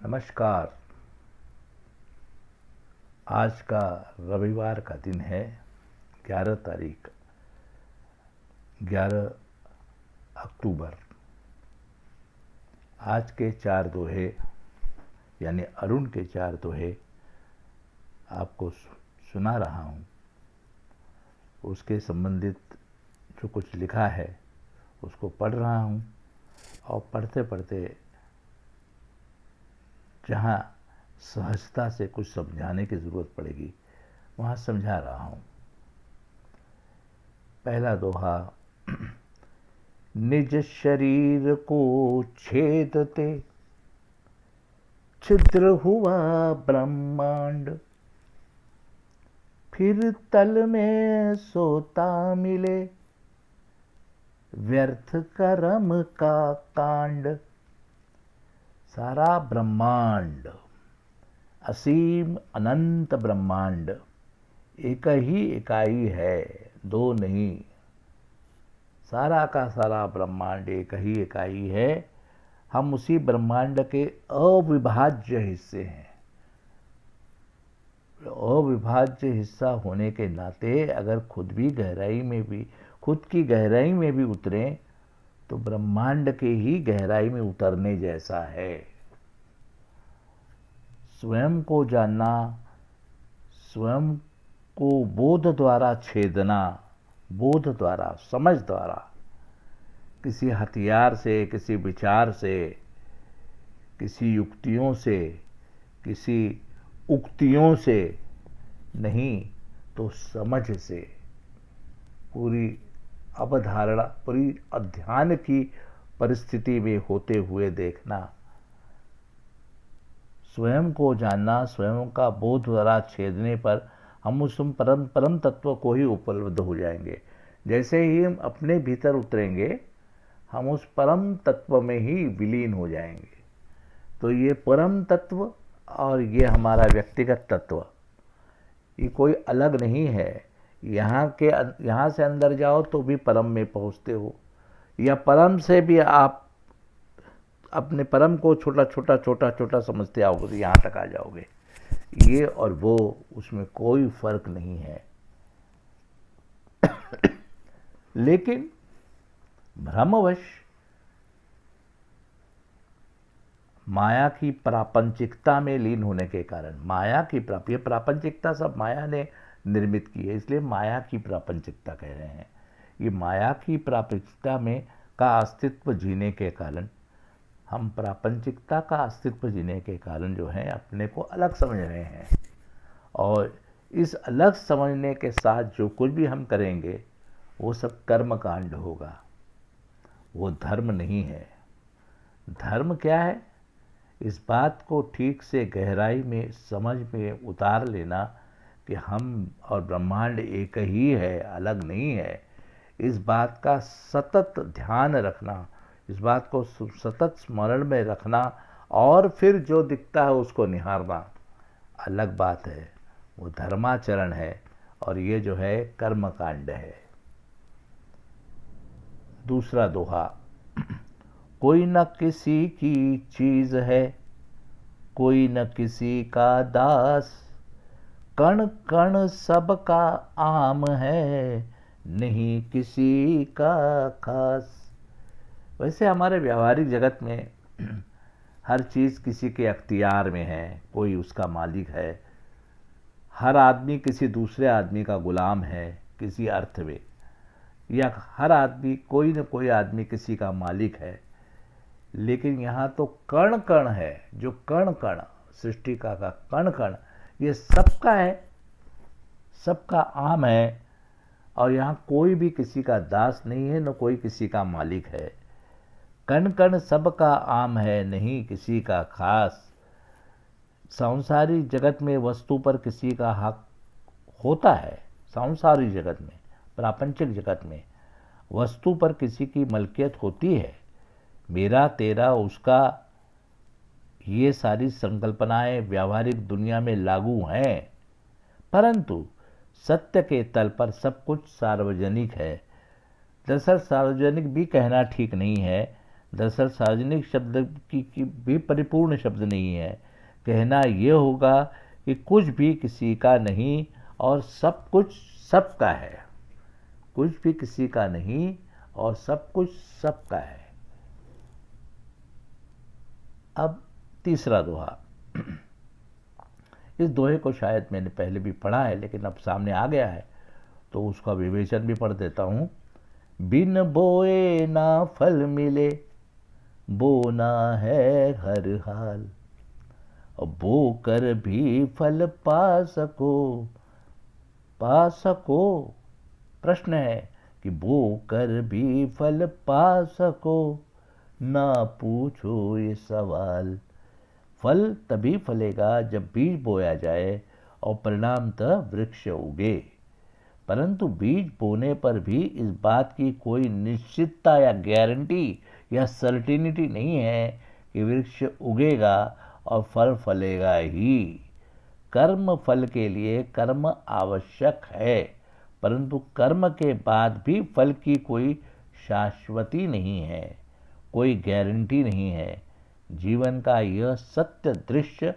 नमस्कार। आज का रविवार का दिन है 11 तारीख 11 अक्टूबर। आज के 4 दोहे यानी अरुण के 4 दोहे आपको सुना रहा हूँ। उसके संबंधित जो कुछ लिखा है उसको पढ़ रहा हूँ और पढ़ते पढ़ते जहाँ सहजता से कुछ समझाने की ज़रूरत पड़ेगी वहाँ समझा रहा हूँ। पहला दोहा। निज शरीर को छेदते छिद्र हुआ ब्रह्मांड, फिर तल में सोता मिले व्यर्थ कर्म का कांड। सारा ब्रह्मांड, असीम अनंत ब्रह्मांड एक ही इकाई है, दो नहीं। सारा का सारा ब्रह्मांड एक ही इकाई है। हम उसी ब्रह्मांड के अविभाज्य हिस्से हैं। अविभाज्य हिस्सा होने के नाते अगर खुद की गहराई में भी उतरें तो ब्रह्मांड के ही गहराई में उतरने जैसा है। स्वयं को जानना, स्वयं को बोध द्वारा छेदना, बोध द्वारा, समझ द्वारा, किसी हथियार से, किसी विचार से, किसी युक्तियों से, किसी उक्तियों से नहीं तो समझ से, पूरी अवधारणा, पूरी अध्यान की परिस्थिति में होते हुए देखना। स्वयं को जानना, स्वयं का बोध द्वारा छेदने पर हम उस परम तत्व को ही उपलब्ध हो जाएंगे। जैसे ही हम अपने भीतर उतरेंगे हम उस परम तत्व में ही विलीन हो जाएंगे। तो ये परम तत्व और ये हमारा व्यक्तिगत तत्व, ये कोई अलग नहीं है। यहाँ से अंदर जाओ तो भी परम में पहुँचते हो, या परम से भी आप अपने परम को छोटा समझते आओगे तो यहाँ तक आ जाओगे। ये और वो, उसमें कोई फर्क नहीं है। लेकिन भ्रमवश माया की प्रापंचिकता में लीन होने के कारण, ये प्रापंचिकता सब माया ने निर्मित की है, इसलिए माया की प्रापंचिकता कह रहे हैं। ये माया की प्रापंचिकता में का अस्तित्व जीने के कारण, हम प्रापंचिकता का अस्तित्व जीने के कारण जो है अपने को अलग समझ रहे हैं। और इस अलग समझने के साथ जो कुछ भी हम करेंगे वो सब कर्म कांड होगा, वो धर्म नहीं है। धर्म क्या है? इस बात को ठीक से गहराई में समझ में उतार लेना कि हम और ब्रह्मांड एक ही है, अलग नहीं है। इस बात का सतत ध्यान रखना, इस बात को सतत स्मरण में रखना और फिर जो दिखता है उसको निहारना अलग बात है। वो धर्माचरण है और ये जो है कर्म कांड है। दूसरा दोहा। कोई न किसी की चीज है, कोई न किसी का दास, कण कण सबका आम है, नहीं किसी का खास। वैसे हमारे व्यवहारिक जगत में हर चीज़ किसी के अख्तियार में है, कोई उसका मालिक है। हर आदमी किसी दूसरे आदमी का गुलाम है किसी अर्थ में, या हर आदमी, कोई न कोई आदमी किसी का मालिक है। लेकिन यहाँ तो कण कण है, जो कण कण सृष्टि का कण कण ये सबका है, सबका आम है। और यहाँ कोई भी किसी का दास नहीं है, न कोई किसी का मालिक है। कण कण सबका आम है, नहीं किसी का खास। सांसारिक जगत में वस्तु पर किसी का हक होता है। सांसारिक जगत में, प्रापंचिक जगत में वस्तु पर किसी की मलकियत होती है, मेरा तेरा उसका। ये सारी संकल्पनाएं व्यावहारिक दुनिया में लागू हैं, परंतु सत्य के तल पर सब कुछ सार्वजनिक है। दरअसल सार्वजनिक भी कहना ठीक नहीं है। दरअसल सार्वजनिक शब्द की भी परिपूर्ण शब्द नहीं है। कहना ये होगा कि कुछ भी किसी का नहीं और सब कुछ सबका है। कुछ भी किसी का नहीं और सब कुछ सबका है। अब तीसरा दोहा। इस दोहे को शायद मैंने पहले भी पढ़ा है, लेकिन अब सामने आ गया है तो उसका विवेचन भी पढ़ देता हूँ। बिन बोए ना फल मिले, बोना है हर हाल। बो कर भी फल पा सको। प्रश्न है कि बो कर भी फल पा सको, ना पूछो ये सवाल। फल तभी फलेगा जब बीज बोया जाए और परिणामतः वृक्ष उगे, परंतु बीज बोने पर भी इस बात की कोई निश्चितता या गारंटी या सर्टिनिटी नहीं है कि वृक्ष उगेगा और फल फलेगा ही। कर्म फल के लिए कर्म आवश्यक है, परंतु कर्म के बाद भी फल की कोई शाश्वती नहीं है, कोई गारंटी नहीं है। जीवन का यह सत्य दृश्य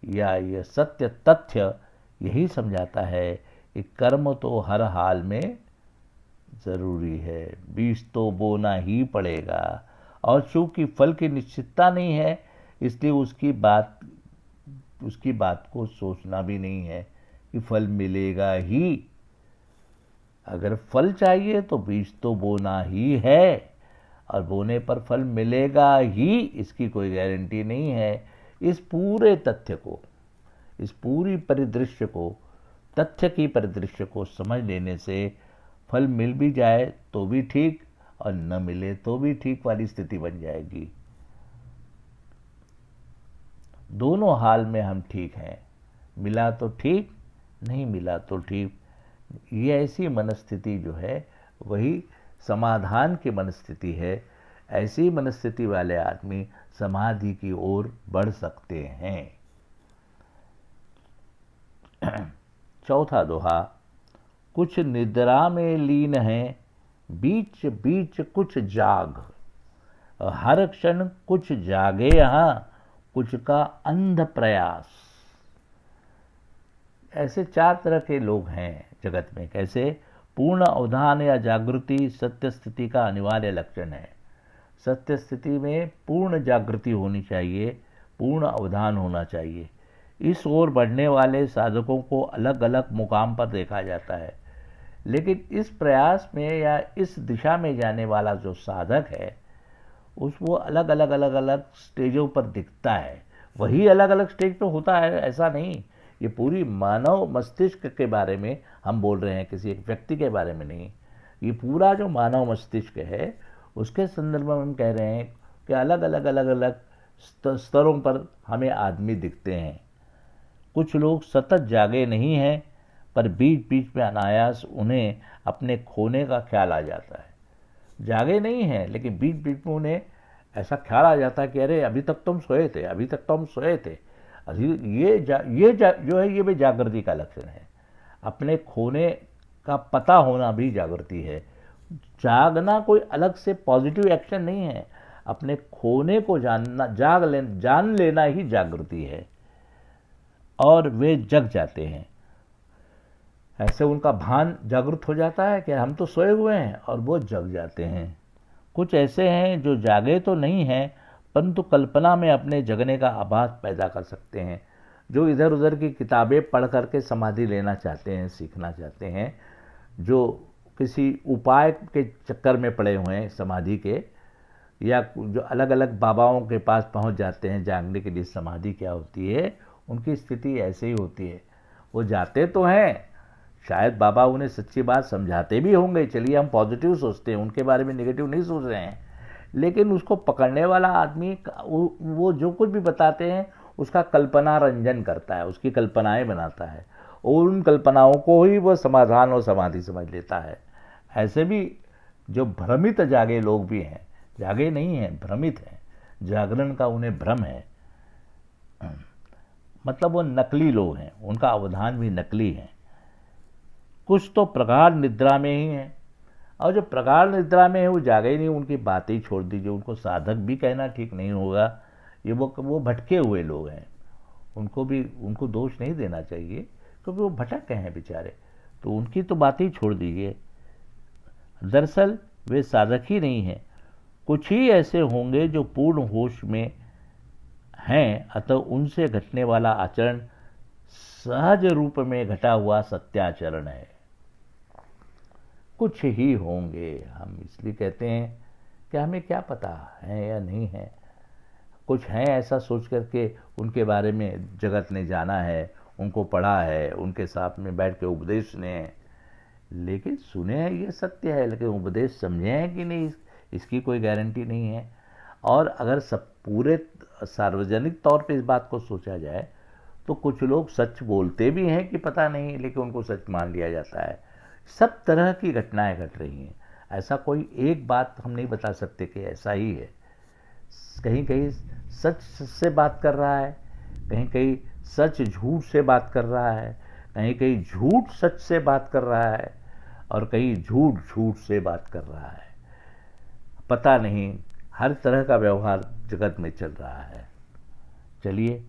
या यह सत्य तथ्य यही समझाता है कि कर्म तो हर हाल में जरूरी है, बीज तो बोना ही पड़ेगा। और चूंकि फल की निश्चितता नहीं है, इसलिए उसकी बात को सोचना भी नहीं है कि फल मिलेगा ही। अगर फल चाहिए तो बीज तो बोना ही है, और बोने पर फल मिलेगा ही, इसकी कोई गारंटी नहीं है। इस पूरे तथ्य को, इस पूरी परिदृश्य को, तथ्य की परिदृश्य को समझ लेने से फल मिल भी जाए तो भी ठीक और न मिले तो भी ठीक वाली स्थिति बन जाएगी। दोनों हाल में हम ठीक हैं, मिला तो ठीक, नहीं मिला तो ठीक। ये ऐसी मनस्थिति जो है वही समाधान की मनस्थिति है। ऐसी मनस्थिति वाले आदमी समाधि की ओर बढ़ सकते हैं। चौथा दोहा। कुछ निद्रा में लीन है, बीच बीच कुछ जाग। हर क्षण कुछ जागे यहाँ, कुछ का अंध प्रयास। ऐसे चार तरह के लोग हैं जगत में। कैसे? पूर्ण अवधान या जागृति सत्य स्थिति का अनिवार्य लक्षण है। सत्य स्थिति में पूर्ण जागृति होनी चाहिए, पूर्ण अवधान होना चाहिए। इस ओर बढ़ने वाले साधकों को अलग अलग मुकाम पर देखा जाता है, लेकिन इस प्रयास में या इस दिशा में जाने वाला जो साधक है वो अलग अलग स्टेजों पर दिखता है। वही अलग अलग स्टेज पे होता है ऐसा नहीं। ये पूरी मानव मस्तिष्क के बारे में हम बोल रहे हैं, किसी एक व्यक्ति के बारे में नहीं। ये पूरा जो मानव मस्तिष्क है उसके संदर्भ में हम कह रहे हैं कि अलग अलग स्तरों पर हमें आदमी दिखते हैं। कुछ लोग सतत जागे नहीं हैं, पर बीच बीच में अनायास उन्हें अपने खोने का ख्याल आ जाता है। जागे नहीं हैं, लेकिन बीच बीच में उन्हें ऐसा ख्याल आ जाता है कि अरे अभी तक तो हम सोए थे, अभी तक तो हम सोए थे। जो है ये भी जागृति का लक्षण है। अपने खोने का पता होना भी जागृति है। जागना कोई अलग से पॉजिटिव एक्शन नहीं है। अपने खोने को जान लेना ही जागृति है, और वे जग जाते हैं। ऐसे उनका भान जागृत हो जाता है कि हम तो सोए हुए हैं, और वो जग जाते हैं। कुछ ऐसे हैं जो जागे तो नहीं हैं, परंतु कल्पना में अपने जगने का आभास पैदा कर सकते हैं। जो इधर उधर की किताबें पढ़ करके समाधि लेना चाहते हैं, सीखना चाहते हैं, जो किसी उपाय के चक्कर में पड़े हुए हैं समाधि के, या जो अलग अलग बाबाओं के पास पहुंच जाते हैं जानने के लिए समाधि क्या होती है, उनकी स्थिति ऐसे ही होती है। वो जाते तो हैं, शायद बाबा उन्हें सच्ची बात समझाते भी होंगे, चलिए हम पॉजिटिव सोचते हैं, उनके बारे में नेगेटिव नहीं सोच रहे हैं, लेकिन उसको पकड़ने वाला आदमी वो जो कुछ भी बताते हैं उसका कल्पना रंजन करता है, उसकी कल्पनाएं बनाता है, और उन कल्पनाओं को ही वो समाधान और समाधि समझ लेता है। ऐसे भी जो भ्रमित जागे लोग भी हैं, जागे नहीं हैं, भ्रमित हैं, जागरण का उन्हें भ्रम है। मतलब वो नकली लोग हैं, उनका अवधान भी नकली है। कुछ तो प्रगाढ़ निद्रा में ही है, और जो प्रगाढ़ निद्रा में है वो जागे ही नहीं, उनकी बातें ही छोड़ दीजिए, उनको साधक भी कहना ठीक नहीं होगा। ये वो भटके हुए लोग हैं, उनको दोष नहीं देना चाहिए, क्योंकि वो भटक गए हैं बेचारे, तो उनकी तो बातें ही छोड़ दीजिए। दरअसल वे साधक ही नहीं हैं, कुछ ही ऐसे होंगे जो पूर्ण होश में हैं, अतः उनसे घटने वाला आचरण सहज रूप में घटा हुआ सत्याचरण है। कुछ ही होंगे, हम इसलिए कहते हैं कि हमें क्या पता है या नहीं है, कुछ हैं ऐसा सोच करके उनके बारे में जगत ने जाना है, उनको पढ़ा है, उनके साथ में बैठ के उपदेश सुने हैं, लेकिन सुने हैं ये सत्य है, लेकिन उपदेश समझे हैं कि नहीं इसकी कोई गारंटी नहीं है। और अगर सब पूरे सार्वजनिक तौर पे इस बात को सोचा जाए तो कुछ लोग सच बोलते भी हैं कि पता नहीं, लेकिन उनको सच मान लिया जाता है। सब तरह की घटनाएं घट रही हैं, ऐसा कोई एक बात हम नहीं बता सकते कि ऐसा ही है। कहीं कहीं सच से बात कर रहा है, कहीं कहीं सच झूठ से बात कर रहा है, कहीं कहीं झूठ सच से बात कर रहा है, और कहीं झूठ झूठ से बात कर रहा है। पता नहीं, हर तरह का व्यवहार जगत में चल रहा है। चलिए,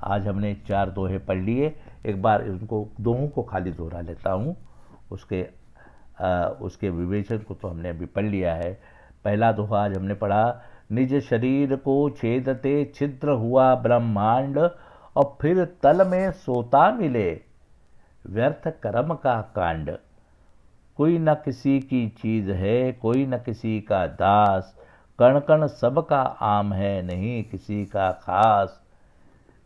आज हमने 4 दोहे पढ़ लिए, एक बार उनको दोहों को खाली दोहरा लेता हूँ, उसके विवेचन को तो हमने अभी पढ़ लिया है। पहला दोहा आज हमने पढ़ा, निज शरीर को छेदते छिद्र हुआ ब्रह्मांड, और फिर तल में सोता मिले व्यर्थ कर्म का कांड। कोई न किसी की चीज है, कोई न किसी का दास, कण कण सबका आम है, नहीं किसी का खास।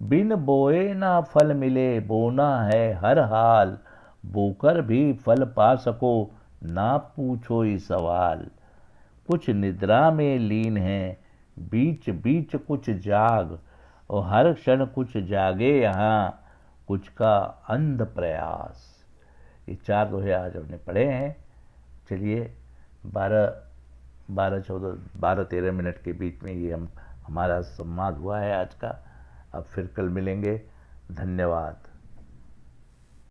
बिन बोए ना फल मिले, बोना है हर हाल, बोकर भी फल पा सको, ना पूछो ही सवाल। कुछ निद्रा में लीन है, बीच बीच कुछ जाग, और हर क्षण कुछ जागे यहाँ, कुछ का अंध प्रयास। ये 4 दोहे आज हमने पढ़े हैं। चलिए, 12-13 मिनट के बीच में ये हमारा संवाद हुआ है आज का। अब फिर कल मिलेंगे। धन्यवाद।